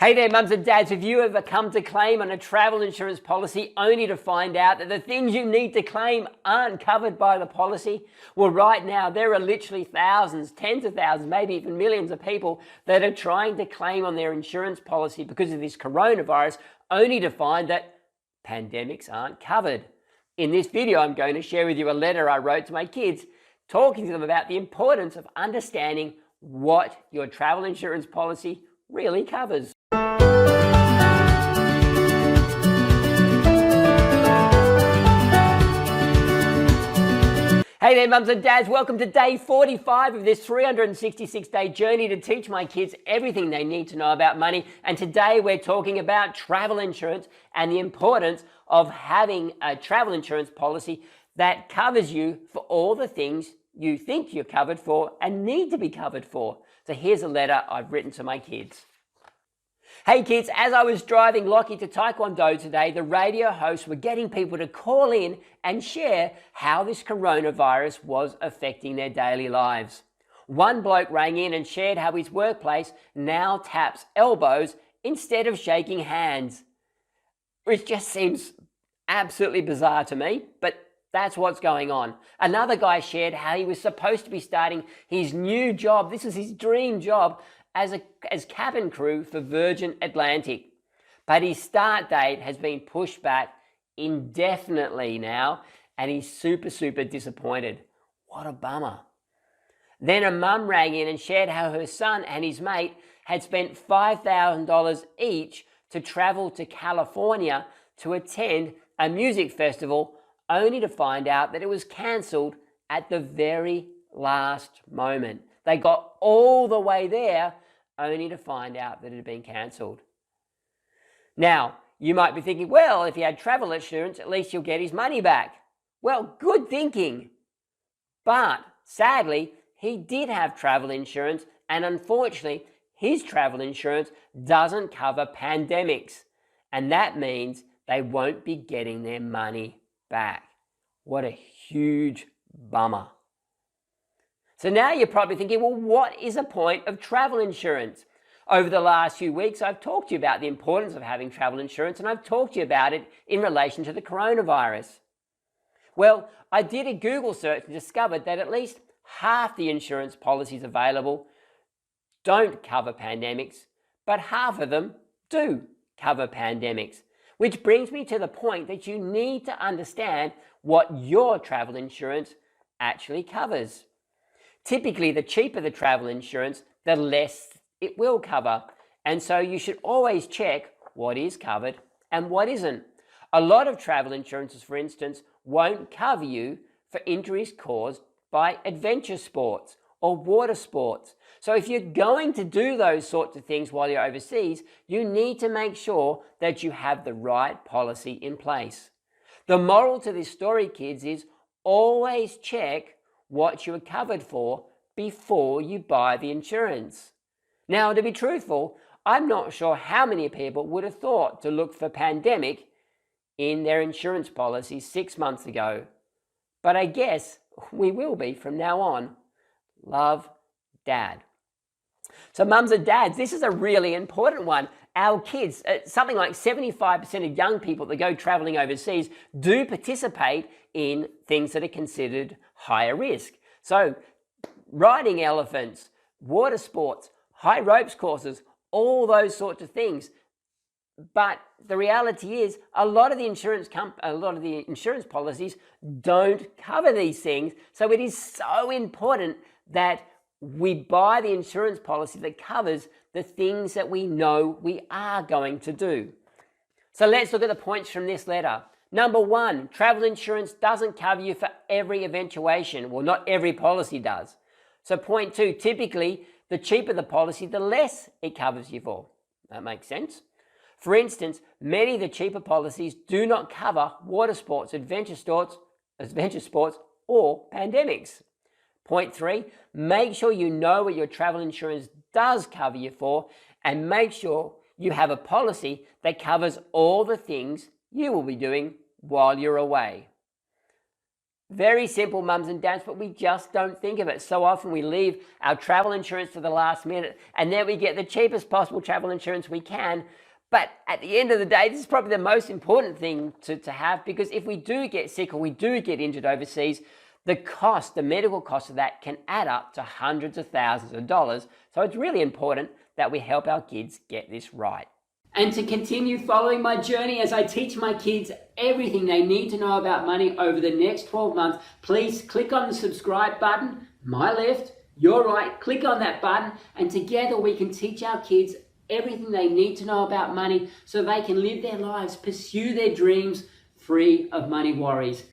Hey there, mums and dads. Have you ever come to claim on a travel insurance policy only to find out that the things you need to claim aren't covered by the policy? Well, right now, there are literally thousands, tens of thousands, maybe even millions of people that are trying to claim on their insurance policy because of this coronavirus, only to find that pandemics aren't covered. In this video, I'm going to share with you a letter I wrote to my kids, talking to them about the importance of understanding what your travel insurance policy really covers. Hey there, mums and dads. Welcome to day 45 of this 366-day journey to teach my kids everything they need to know about money. And today we're talking about travel insurance and the importance of having a travel insurance policy that covers you for all the things you think you're covered for and need to be covered for. So here's a letter I've written to my kids. Hey kids, as I was driving Lockie to Taekwondo today, the radio hosts were getting people to call in and share how this coronavirus was affecting their daily lives. One bloke rang in and shared how his workplace now taps elbows instead of shaking hands, which just seems absolutely bizarre to me, but that's what's going on. Another guy shared how he was supposed to be starting his new job. This is his dream job as cabin crew for Virgin Atlantic. But his start date has been pushed back indefinitely now, and he's super disappointed. What a bummer. Then a mum rang in and shared how her son and his mate had spent $5,000 each to travel to California to attend a music festival, only to find out that it was cancelled at the very last moment. They got all the way there only to find out that it had been cancelled. Now, you might be thinking, well, if he had travel insurance, at least he'll get his money back. Well, good thinking. But sadly, he did have travel insurance, and unfortunately, his travel insurance doesn't cover pandemics. And that means they won't be getting their money back. What a huge bummer. So now you're probably thinking, well, what is the point of travel insurance? Over the last few weeks, I've talked to you about the importance of having travel insurance, and I've talked to you about it in relation to the coronavirus. Well, I did a Google search and discovered that at least half the insurance policies available don't cover pandemics, but half of them do cover pandemics, which brings me to the point that you need to understand what your travel insurance actually covers. Typically, the cheaper the travel insurance, the less it will cover. And so you should always check what is covered and what isn't. A lot of travel insurances, for instance, won't cover you for injuries caused by adventure sports or water sports. So if you're going to do those sorts of things while you're overseas, you need to make sure that you have the right policy in place. The moral to this story, kids, is always check what you are covered for before you buy the insurance. Now, to be truthful, I'm not sure how many people would have thought to look for pandemic in their insurance policy 6 months ago. But I guess we will be from now on. Love, Dad. So mums and dads, this is a really important one. Our kids, something like 75% of young people that go traveling overseas do participate in things that are considered higher risk. So riding elephants, water sports, high ropes courses, all those sorts of things. But the reality is a lot of the insurance policies don't cover these things. So it is so important that we buy the insurance policy that covers the things that we know we are going to do. So let's look at the points from this letter. Number one, travel insurance doesn't cover you for every eventuation. Well, not every policy does. So point two, typically, the cheaper the policy, the less it covers you for. That makes sense. For instance, many of the cheaper policies do not cover water sports, adventure sports, or pandemics. Point three, make sure you know what your travel insurance does cover you for, and make sure you have a policy that covers all the things you will be doing while you're away. Very simple, mums and dads, but we just don't think of it. So often we leave our travel insurance to the last minute, and then we get the cheapest possible travel insurance we can. But at the end of the day, this is probably the most important thing to have, because if we do get sick or we do get injured overseas, the medical cost of that can add up to hundreds of thousands of dollars. So it's really important that we help our kids get this right. And to continue following my journey as I teach my kids everything they need to know about money over the next 12 months, please click on the subscribe button, my left, your right, click on that button, and together we can teach our kids everything they need to know about money so they can live their lives, pursue their dreams free of money worries.